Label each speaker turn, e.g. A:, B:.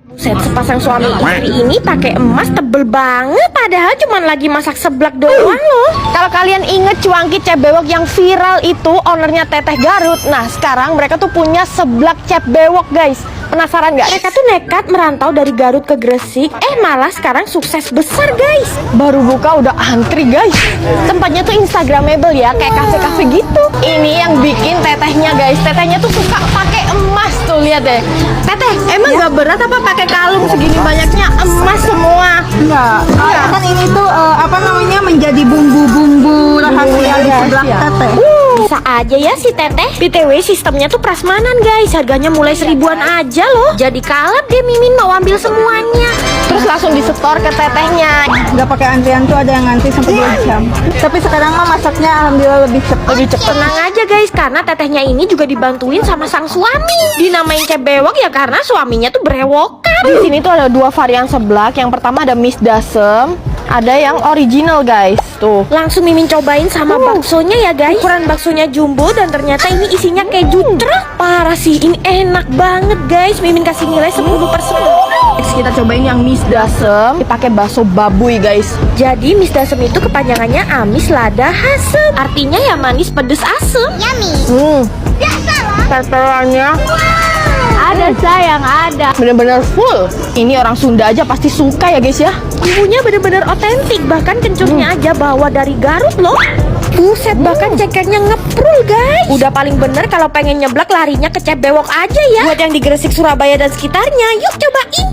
A: Buset, sepasang suami istri ini pakai emas tebel banget, padahal cuma lagi masak seblak doang loh. Kalau kalian inget cuangki cep bewok yang viral itu, ownernya Teteh Garut. Nah, sekarang mereka tuh punya seblak cep bewok, guys. Penasaran nggak? Mereka tuh nekat merantau dari Garut ke Gresik, malah sekarang sukses besar, guys. Baru buka udah antri, guys. Tempatnya tuh instagramable ya, kayak kafe-kafe gitu. Ini yang bikin tetehnya, guys. Tetehnya tuh suka pakai emas tuh, lihat deh. Teteh, emang nggak berat apa pakai kalung segini banyaknya emas semua?
B: Enggak, kan ini tuh menjadi bumbu-bumbu rahasia di sebelah teteh.
A: Bisa aja ya si Teteh. BTW sistemnya tuh prasmanan, guys. Harganya mulai 1000-an aja loh. Jadi kalap deh Mimin mau ambil semuanya. Terus langsung disetor ke tetehnya.
B: Nggak pakai antrian tuh, ada yang ngantri sampai 2 jam. Tapi sekarang mah masaknya alhamdulillah lebih cepat.
A: Tenang aja guys, karena tetehnya ini juga dibantuin sama sang suami. Dinamain cep bewok ya karena suaminya tuh berewokan. Di sini tuh ada 2 varian seblak. Yang pertama ada Miss Dasem, ada yang original, guys. Tuh. Langsung Mimin cobain sama baksonya ya, guys. Ukuran baksonya jumbo dan ternyata ini isinya keju truk. Parah sih, ini enak banget, guys. Mimin kasih nilai 10/10. Next kita cobain yang Miss Dasem. Dipakai bakso babuy, guys. Jadi Miss Dasem itu kepanjangannya Amis Lada Hasem. Artinya ya manis pedes asem. Yummy. Tetelannya ada sayang, ada. Bener-bener full. Ini orang Sunda aja pasti suka ya guys ya. Bumbunya bener-bener otentik. Bahkan kencurnya aja bawa dari Garut loh. Buset, bahkan ceketnya ngeprul guys. Udah paling bener kalau pengen nyeblak larinya ke cep bewok aja ya. Buat yang di Gresik, Surabaya dan sekitarnya, yuk cobain.